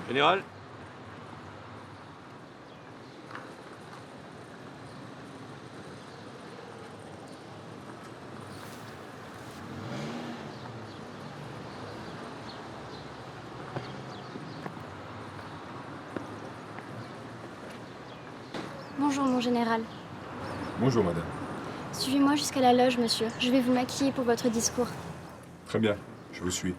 Général? Bonjour, mon général. Bonjour, madame. Suivez-moi jusqu'à la loge, monsieur. Je vais vous maquiller pour votre discours. Très bien, je vous suis.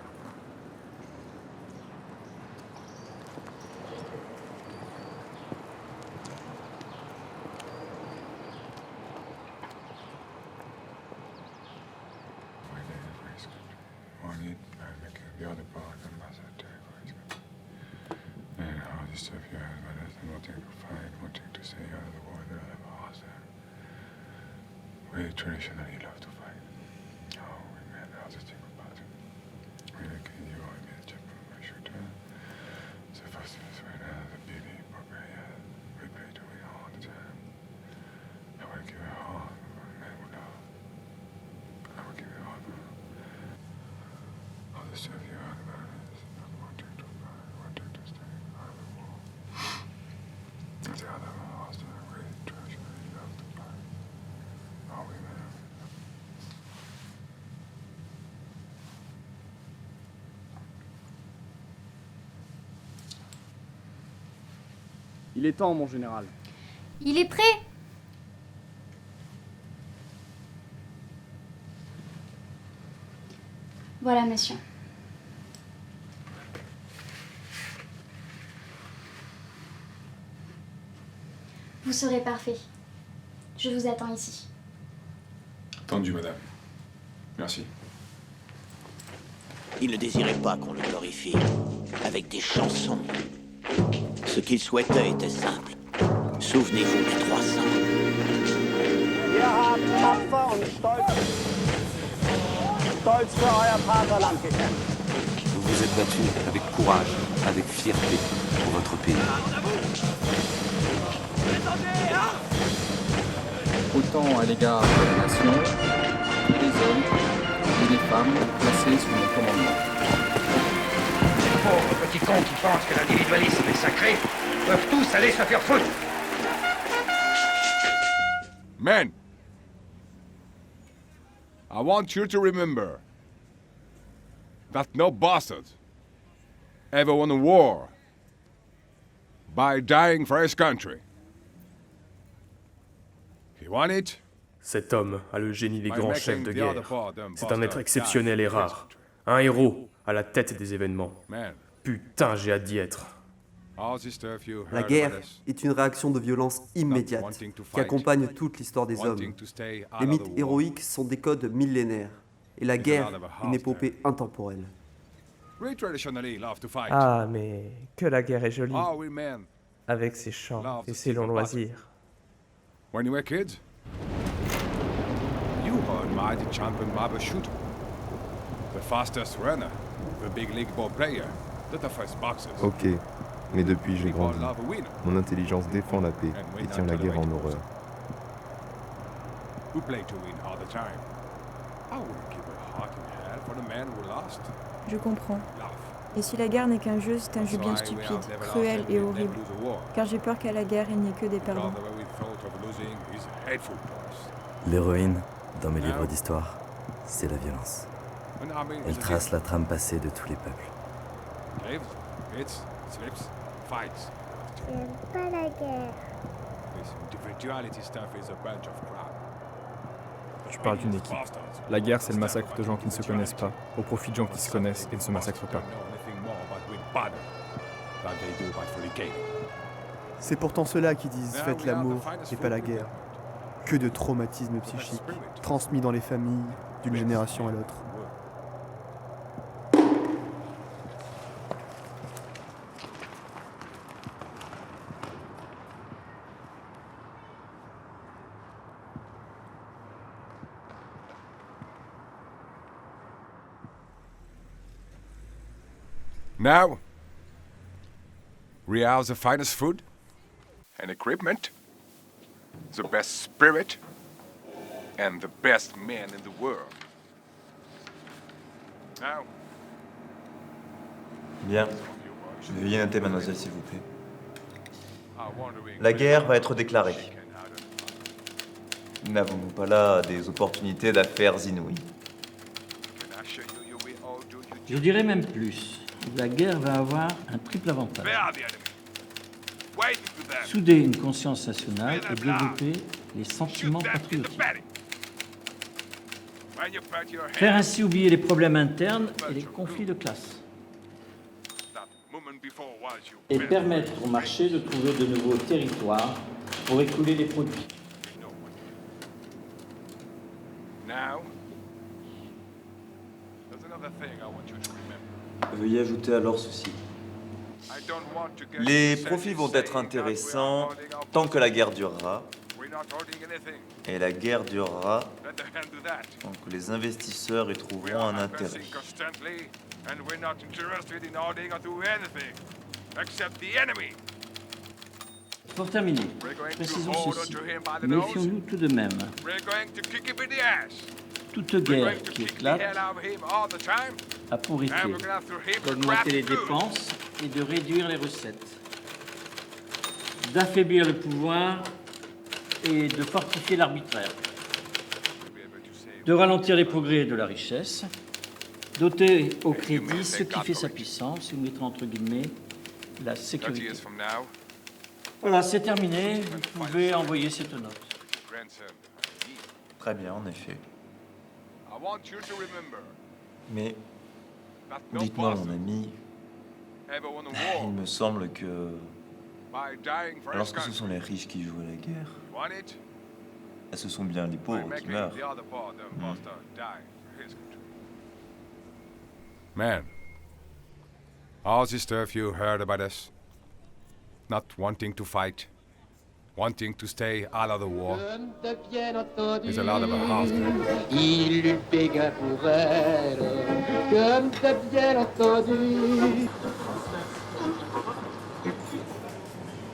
We traditionally love to fight. Oh, we man, how's it think about it? We like you are me a chip on my shoulder. The first is right now the beauty, but we play to win all the time. I will give it all, man will love. I will give it all. All the stuff you heard about is not wanting to fight, wanting to stay out of the war. The other one was the great traditionally love to fight. Oh, we man. Il est temps, mon général. Il est prêt! Voilà, monsieur. Vous serez parfait. Je vous attends ici. Entendu, madame. Merci. Il ne désirait pas qu'on le glorifie avec des chansons. Ce qu'il souhaitait était simple. Souvenez-vous des 300. Ihr habt tapfer und stolz für euer Vaterland gekämpft. Vous vous êtes battu avec courage, avec fierté pour votre pays. Autant à l'égard de la nation, tous les hommes et les femmes placés sous mon commandement. Les pauvres petits cons qui pensent que l'individualisme est sacré peuvent tous aller se faire foutre. Men! I want you to remember that no bastard ever won a war by dying for his country. If you want it, Cet homme a le génie des by grands making chefs de the guerre. other part them C'est un être bastards exceptionnel die et for his rare. country. Un héros à la tête des événements. Man, Putain, j'ai hâte d'y être. all this stuff you La heard guerre about us, est une réaction de violence immédiate wanting to qui fight, accompagne toute l'histoire des wanting hommes. to stay out Les of mythes the war. héroïques sont des codes millénaires et la guerre une épopée intemporelle. We traditionally love to fight. Ah, mais que la guerre est jolie, Oh, we men, avec ses chants et ses longs loisirs. when you were kids, you were a mighty champion barber shooter, the fastest runner, the big league ball player, the toughest boxers. Ok, mais depuis j'ai We all grandi. love a winner. Mon intelligence défend la paix et tient la guerre en horreur. Who play to win all the time. I wouldn't give a heart in hell for the man who lost. Je comprends. Love. Et si la guerre n'est qu'un jeu, c'est un jeu bien stupide, cruel et horrible. Car j'ai peur qu'à la guerre, il n'y ait que des perdants. L'héroïne, dans mes livres d'histoire, c'est la violence. Elle trace la trame passée de tous les peuples. J'aime pas la guerre. Tu parles d'une équipe. La guerre, c'est le massacre de gens qui ne se connaissent pas, au profit de gens qui se connaissent et ne se massacrent pas. C'est pourtant ceux-là qui disent « faites l'amour et pas la guerre ». Que de traumatismes psychiques, transmis dans les familles, d'une génération à l'autre. Now, we have the finest food and equipment, the best spirit, and the best men in the world. Now, Bien. Veuillez noter, mademoiselle, s'il vous plaît. La guerre va être déclarée. N'avons-nous pas là des opportunités d'affaires inouïes? Je dirais même plus. La guerre va avoir un triple avantage. Souder une conscience nationale et développer les sentiments patriotiques. Faire ainsi oublier les problèmes internes et les conflits de classe. Et permettre au marché de trouver de nouveaux territoires pour écouler les produits. Veuillez ajouter alors ceci. Les profits vont être intéressants tant que la guerre durera. Et la guerre durera tant que les investisseurs y trouveront un intérêt. Pour terminer, précisons ceci. Méfions-nous tout de même. Toute guerre qui éclate a pour effet d'augmenter les dépenses et de réduire les recettes, d'affaiblir le pouvoir et de fortifier l'arbitraire, de ralentir les progrès de la richesse, d'ôter au crédit ce qui fait sa puissance, et mettre entre guillemets la sécurité. Voilà, c'est terminé. Vous pouvez envoyer cette note. Très bien, en effet. Mais, dites-moi, mon ami, il me semble que lorsque ce sont les riches qui jouent à la guerre, ce sont bien les pauvres qui meurent. Man, all this stuff you heard about us, not wanting to fight, wanting to stay out of the war, is a lot of a half. Il eut Pékin pour elle, comme t'as bien entendu.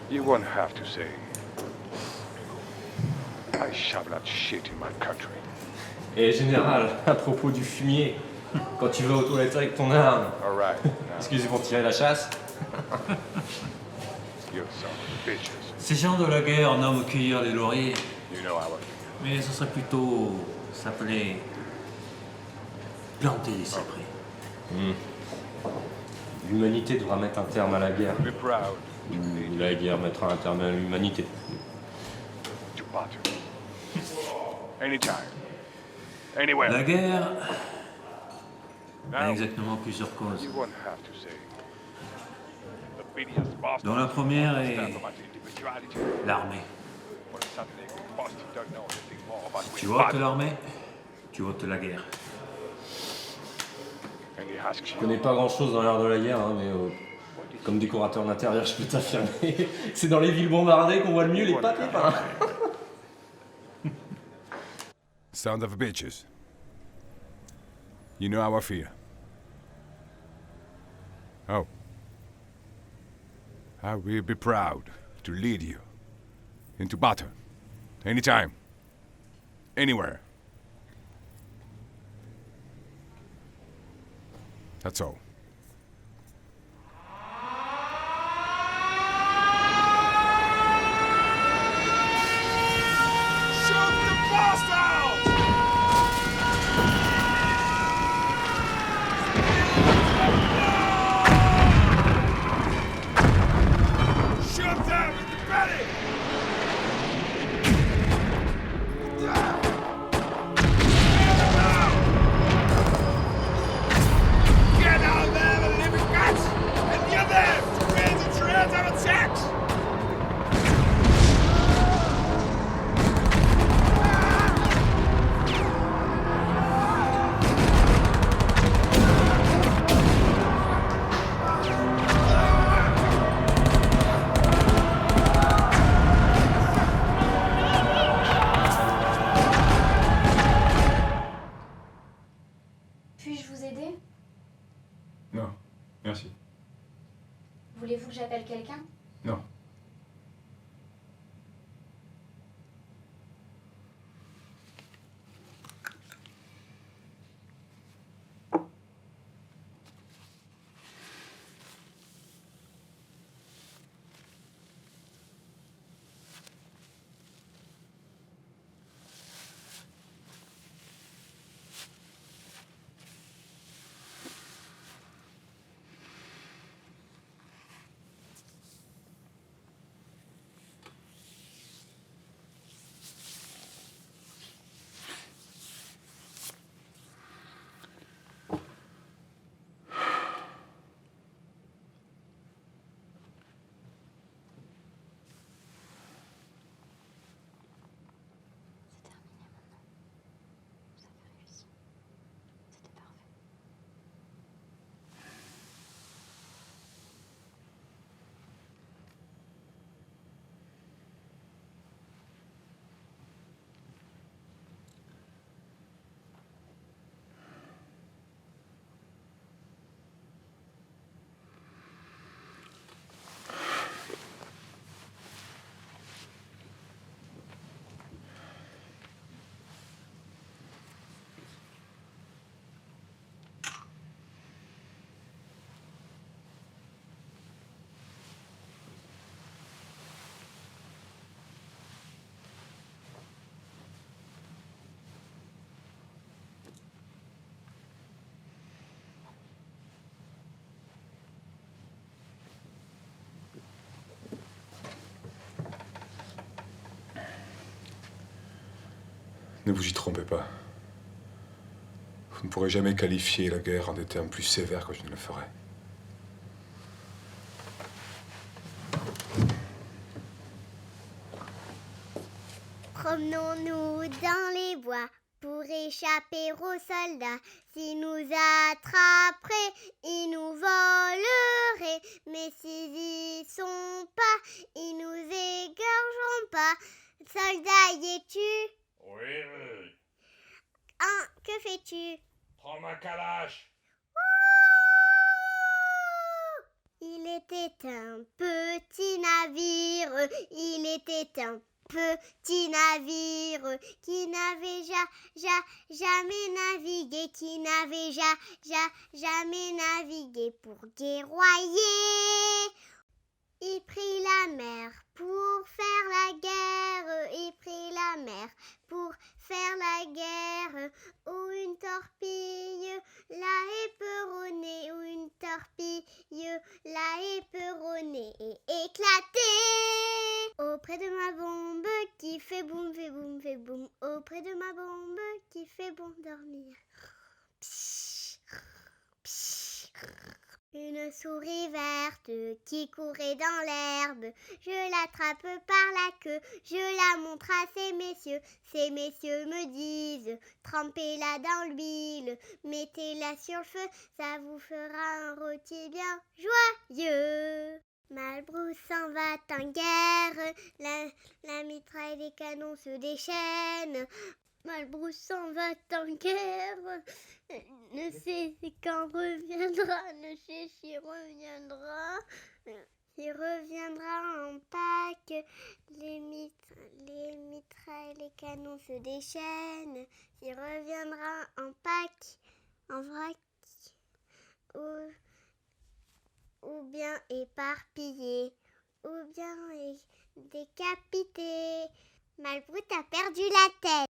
You won't have to say, I shovel that shit in my country. Et général, à propos du fumier, quand tu vas aux toilettes avec ton arme, excusez pour tirer la chasse. Ces gens de la guerre nomment cueillir les lauriers. Mais ce serait plutôt s'appeler planter des cyprès. L'humanité devra mettre un terme à la guerre. La guerre mettra un terme à l'humanité. La guerre a exactement plusieurs causes. Dont la première est l'armée. Si tu votes l'armée, tu votes la guerre. Je connais pas grand-chose dans l'art de la guerre, hein, mais comme décorateur d'intérieur, je peux t'affirmer, c'est dans les villes bombardées qu'on voit le mieux les papiers peints. Sound of bitches. You know our fear. Oh. I will be proud to lead you into battle. Anytime. Anywhere. That's all. Puis-je vous aider? Non, merci. Voulez-vous que j'appelle quelqu'un? Non. Ne vous y trompez pas. Vous ne pourrez jamais qualifier la guerre en des termes plus sévères que je ne le ferai. Promenons-nous dans les bois pour échapper aux soldats. S'ils nous attraperaient, ils nous voleraient. Mais s'ils y sont pas, ils nous égorgeront pas. Soldat, y es-tu? Oui. Hein, que fais-tu? Prends ma calache. Il était un petit navire, il était un petit navire qui n'avait jamais navigué, qui n'avait jamais navigué pour guerroyer. Il prit la mer pour faire la guerre, il prit la mer pour faire la guerre, ou une torpille l'a éperonné, ou une torpille l'a éperonné et éclaté. Auprès de ma bombe qui fait boum, fait boum, fait boum, auprès de ma bombe qui fait bon dormir. Psh, psh. Une souris verte qui courait dans l'herbe, je l'attrape par la queue, je la montre à ces messieurs me disent, trempez-la dans l'huile, mettez-la sur le feu, ça vous fera un rôti bien joyeux. Malbrousse s'en va en guerre, la mitraille des canons se déchaîne. Malbrousse s'en va en guerre, ne sais quand reviendra, ne sais s'il reviendra. Il reviendra en Pâques, les mitrailles, les canons se déchaînent. Il reviendra en Pâques, en vrac, ou bien éparpillé, ou bien décapité. Malbrousse a perdu la tête.